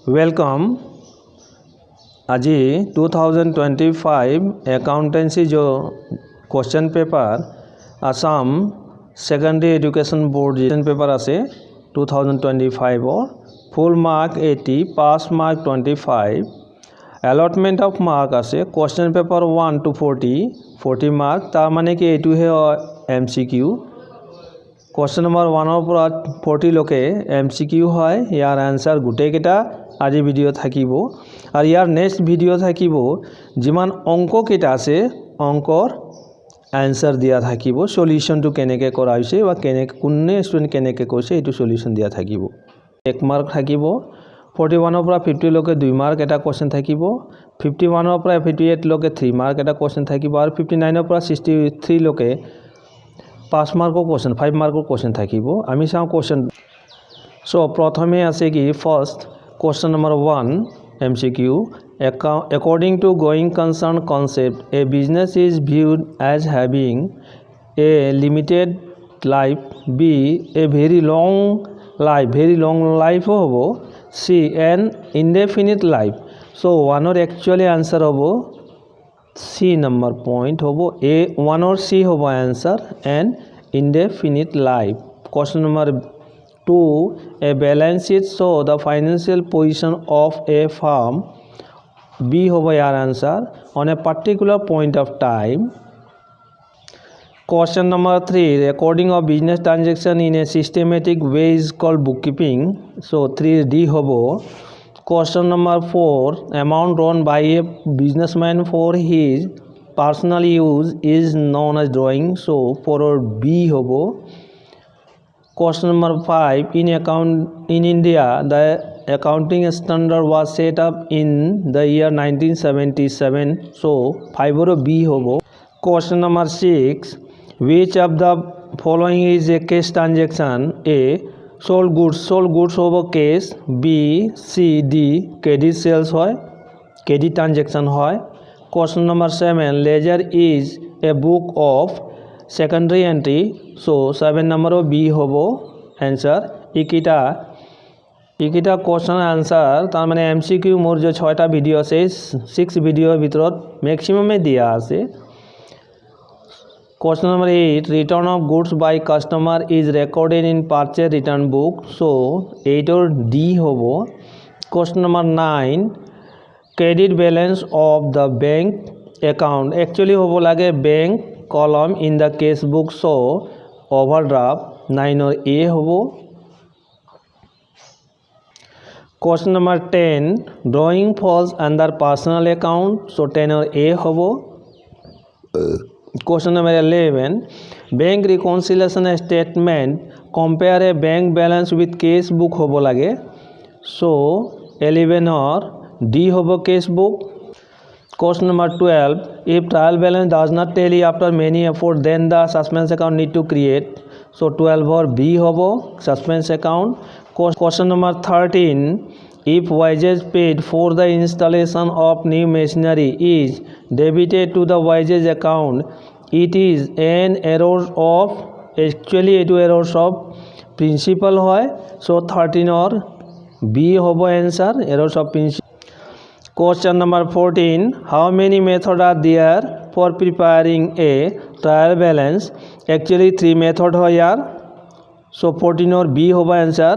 Welcome. आज 2025 accountancy जो question paper Assam secondary education board question paper आसे 2025 और full mark 80 pass mark 25 allotment of mark आसे question paper 1 to 40 mark तार माने कि एटू है MCQ क्वेश्चन नम्बर 1 পৰা 40 লকে MCQ হয় ইয়াৰ आंसर গুটে কেটা আজি ভিডিও থাকিব আৰ ইয়াৰ নেক্সট ভিডিও থাকিব যিমান অঙ্ক কেটা আছে অঙ্কৰ आंसर দিয়া থাকিব সলিউশন টু কেনেকে কৰা হৈছে বা কেনেকে কোনে স্টুডেন্ট কেনেকে কৰিছে এটো সলিউশন দিয়া থাকিব 1 মাৰ্ক থাকিব 41 পৰা 50 লকে 2 মাৰ্ক এটা কোশ্চেন থাকিব 51 পৰা 58 লকে 3 মাৰ্ক এটা কোশ্চেন থাকিব আৰ 59 পৰা 63 লকে 5 मार्कर क्वेश्चन 5 मार्कर क्वेश्चन থাকিব আমি চাও क्वेश्चन सो प्रथमे আছে কি first question number 1 MCQ according to going concern concept a business is viewed as having a limited life b a very long life होबो c an indefinite life so one or actually answer होबो C number point होबो A 1 और C होबो answer and indefinite life question number 2 a balance sheet show the financial position of a firm B होबो यार answer on a particular point of time question number 3 recording of business transaction in a systematic way is called bookkeeping so 3D होबो question number 4 amount drawn by a businessman for his personal use is known as drawing so for B hobo question number 5 in India the accounting standard was set up in the year 1977 so 5 or B hobo question number 6 which of the following is a cash transaction A sold goods होबो cash B C D credit sales হয় credit transaction হয় question number 7 ledger is a book of secondary entry so 7 number B होबो answer इकिटा question answer तार माने MCQ मोर जो 6টা video আছে 6 ভিডিওৰ ভিতৰত ম্যাক্সিমামে দিয়া আছে question number 8 return of goods by customer is recorded in purchase return book so 8 और D होबो question number 9 credit balance of the bank account actually होबो लागे bank column in the case book so overdraft 9 और A होबो question number 10 drawing falls under personal account so 10 or A होबो question number 11 bank reconciliation statement compare a bank balance with cash book होबो लागे so 11 or D होबो cash book question number 12 if trial balance does not tally after many effort then the suspense account need to create so 12 or B होबो suspense account question number 13 if wages paid for the installation of new machinery is debited to the wages account it is an error of actually it errors of principal hoy so 13 or B hobo answer errors of principal question number 14 how many methods are there for preparing a trial balance actually 3 method hoy yaar so 14 or B hobo answer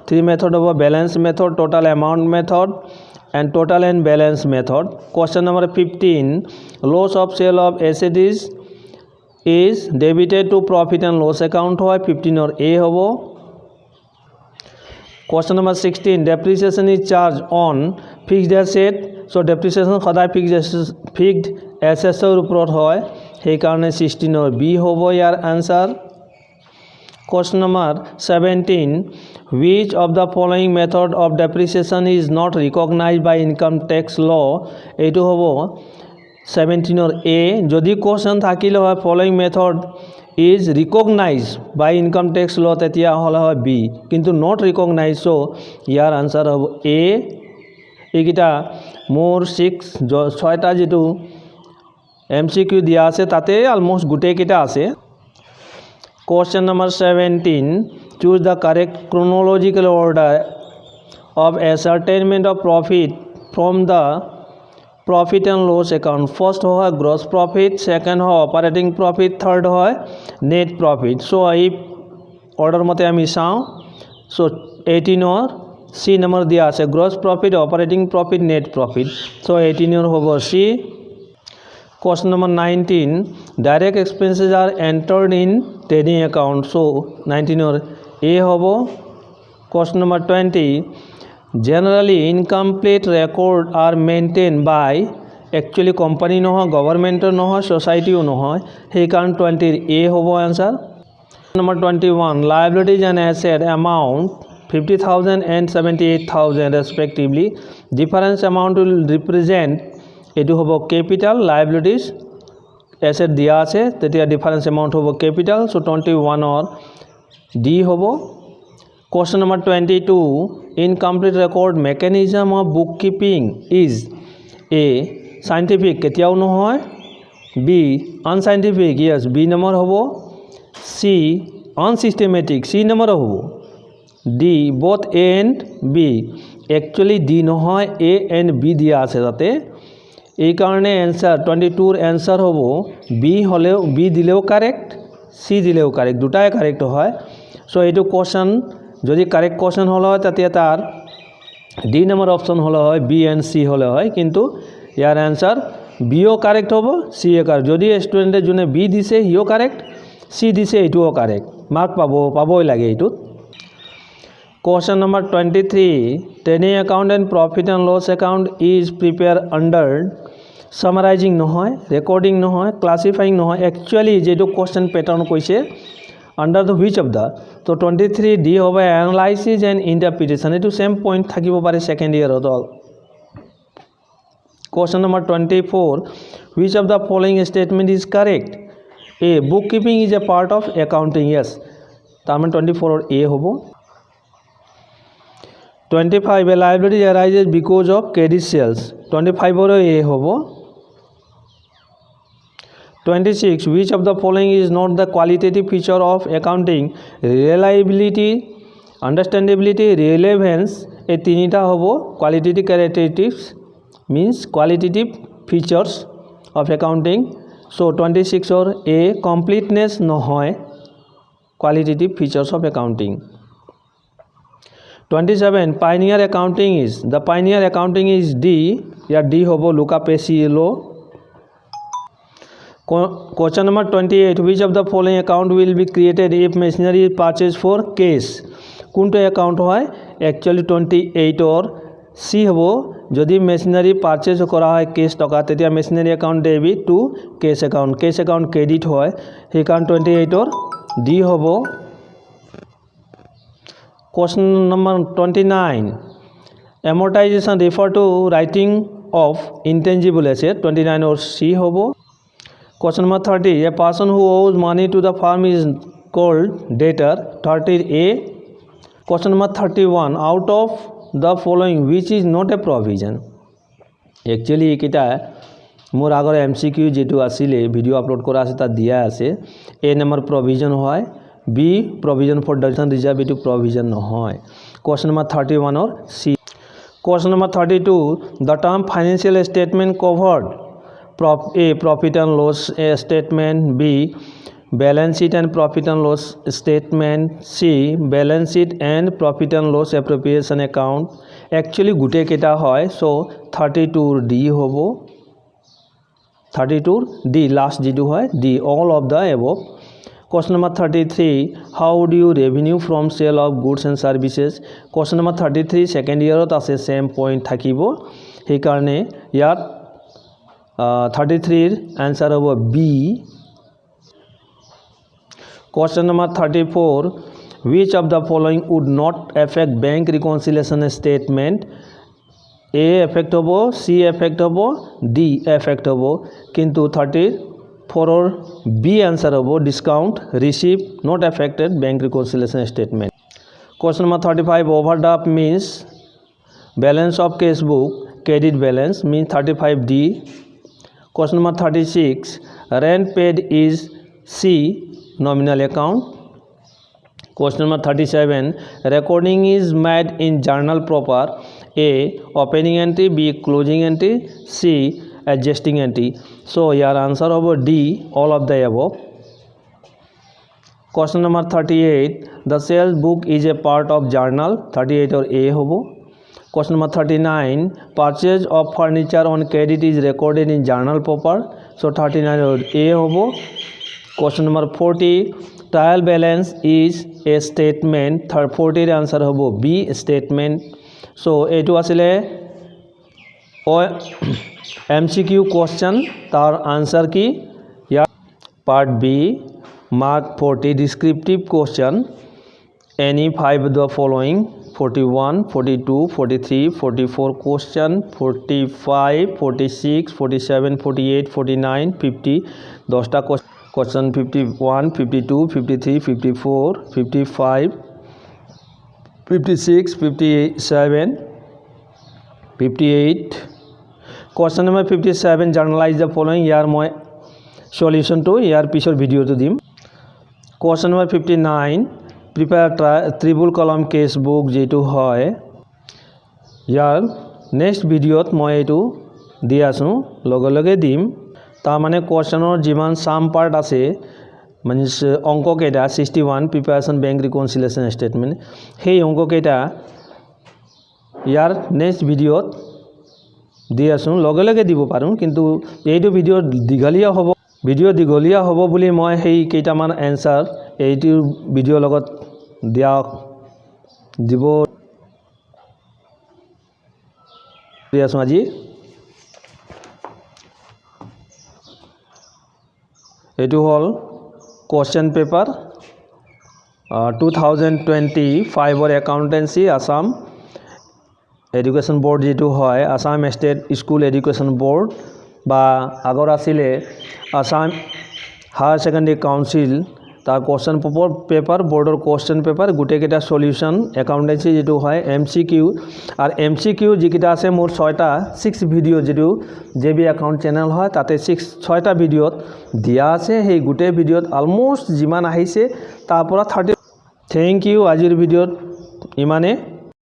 3 method of balance method total amount method and total and balance method question number 15 loss of sale of assets is debited to profit and loss account hoy 15 or A hobo question number 16 depreciation is charged on fixed asset so depreciation khoday fixed asset er upor hoy সেই কারণে 16 or B hobo yar answer question number 17 which of the following method of depreciation is not recognized by income tax law etu hobo 17 or A jodi question thakile hoy following method is recognized by income tax law tetia hola hoy B kintu not recognized so yar answer hobo A ekita more 6টা যেটো MCQ দিয়া আছে তাতে almost গুটে কেটা আছে question number 17 choose the correct chronological order of ascertainment of profit from the profit and loss account. First হয় gross profit, second হয় operating profit, third হয় net profit. So এই order মতে আমি চাওঁ. So 18 C number দিয়া আছে gross profit, operating profit, net profit. So 18 হ'ব C. Question number 19, direct expenses are entered in trading account. So 19 A হ'ব. Question number 20, generally incomplete record are maintained by actually company নহয়, government নহয়, society নহয়, সেইকাৰণে 20 A হ'ব answer. Number 21, liabilities and asset amount 50,000 and 78,000 respectively. Difference amount will represent এটো হ'ব capital, liabilities, asset দিয়া আছে তেতিয়া difference amount হ'ব capital. So 21 or D হ'ব. Question number 22, incomplete record mechanism of bookkeeping is A scientific কেতিয়াও নহয়, B unscientific, yes B number হ'ব, C unsystematic, C number হ'ব, D both A and B. actually D নহয়, A and B দিয়া আছে তাতে, এই কাৰণে এনসার 22 এনসার হ'ব বি হলেও বি দিলেও কারেক্ট, সি দিলেও কারেক্ট, দুটাই কারেক্ট হয়. সো এইটো কোশ্চেন যদি কারেক্ট কোশ্চেন হলে হয় তাতে তার ডি নাম্বার অপশন হলে হয়, বি এন্ড সি হলে হয়, কিন্তু ইয়ার এনসার বিও কারেক্ট হ'ব, সি এ কারেক্ট. যদি স্টুডেন্টে যোনে বি দিছে সিও কারেক্ট, সি দিছে এইটোও কারেক্ট, মার্ক পাবই লাগে এইটোত. Question number 23, trading account and profit and loss account is prepared under summarizing নহয়, recording নহয়, classifying নহয়, actually যেটো question pattern কৈছে under the which of the. তো 23 D হবে analysis and interpretation, এটো same point থাকিব পাৰে second year অত. Question number 24, which of the following statement is correct? A bookkeeping is a part of accounting, yes. তার মানে 24 A হ'ব. 25, a liability arises because of credit sales, 25 or A hobo. 26, which of the following is not the qualitative feature of accounting? Reliability, understandability, relevance, a tinita hobo. Qualitative characteristics means qualitative features of accounting. So 26 or A, completeness no hoy, qualitative features of accounting. 27, pioneer accounting is, the pioneer accounting is D, या D होबो Luca Paciello. Question number 28, which of the following account will be created if machinery is purchased for cash? কোনটো account হয়? Actually 28 or C होबो, যদি machinery purchase কৰা হয় cash টকা তেতিয়া machinery account debit to cash account credit হয়, সেইকাৰণে 28 or D होबো. Question number 29, amortization refer to writing of intangible asset, 29 or C hobo. Question number 30, a person who owes money to the firm is called debtor, 30 A. Question number 31, out of the following which is not a provision? Actually এইকেইটা মোৰ আগৰ MCQ যেটো আছিল video upload কৰা আছে তাত দিয়া আছে. A number provision হয়, B provision for deduction reserve, itu provision নহয়. Question number 31 or C. Question number 32, the term financial statement covered A profit and loss statement, B balance sheet and profit and loss statement, C balance sheet and profit and loss appropriation account. Actually গুটে কেটা হয়, so 32 D hobo, 32 D last যেটো হয় D, all of the above. Question number 33, how do you revenue from sale of goods and services? Question number 33 second year ot ase same point থাকিবো, সেই কাৰণে ইয়াত 33 এর answer হ'ব B. Question number 34, which of the following would not affect bank reconciliation statement? A affect hobo, C affect hobo, D affect hobo, কিন্তু 34 or B answer hobo discount receipt not affected bank reconciliation statement. Question number 35, overdraft means balance of cash book, credit balance means 35D. Question number 36, rent paid is C nominal account, Question number 37. Recording is made in journal proper. A. Opening entry. B. Closing entry. C. Adjusting entry. So your answer over D. All of the above. Question number 38. The sales book is a part of journal. 38 or A hobo. Question number 39. Purchase of furniture on credit is recorded in journal proper. So 39 or A hobo. Question number 40. Trial balance is a statement. 40 answer hobo B statement. So এইটো আসলে MCQ question তার answer কি या part B mark 40 descriptive question any 5 of the following 41 42 43 44 question 45 46 47 48 49 50 10টা question 51 52 53 54 55 56 57 58 question number 57 journalize the following ইয়াৰ মই সলিউশনটো ইয়াৰ পিছৰ ভিডিওটো দিম question number 59 prepare triple column case book যেটো হয় ইয়াৰ নেক্সট ভিডিওত মই এটো দি আছো লগে লগে দিম তাৰ মানে কোৱেশ্চনৰ যিমান সাম পাৰ্ট আছে মানে অংক কেইটা 61 প্ৰিপাৰেচন বেংক ৰিকনসিলিয়েশন স্টেটমেন্ট সেই অংক কেইটা ইয়াৰ নেক্সট ভিডিওত দি আছো লগে লগে দিব পাৰো কিন্তু এইটো ভিডিও দীঘলীয়া হ'ব বুলি মই সেই কেইটামান এনসাৰ এইটো ভিডিও লগত দিব আছো আজি এইটো হল question paper 2025 or accountancy Assam education board যেটো হয় Assam state school education board বা আগৰ আছিলে আসাম হায়াৰ সেকেন্ডাৰি কাউন্সিল তাৰ কোশ্চেন পেপাৰ বোৰ্ডৰ কোশ্চেন পেপার গুটে কেটা সলিউশন একাউন্টেন্সি যেটো হয় MCQ আর MCQ যেটা আছে মোর 6টা 6 ভিডিও যেটো JB একাউন্ট চ্যানেল হয় তাতে 6টা ভিডিওত দিয়া আছে সেই গুটে ভিডিওত অলমোস্ট জিমান আহিছে তারপর 30 থ্যাংক ইউ আজিৰ ভিডিওত ইমানে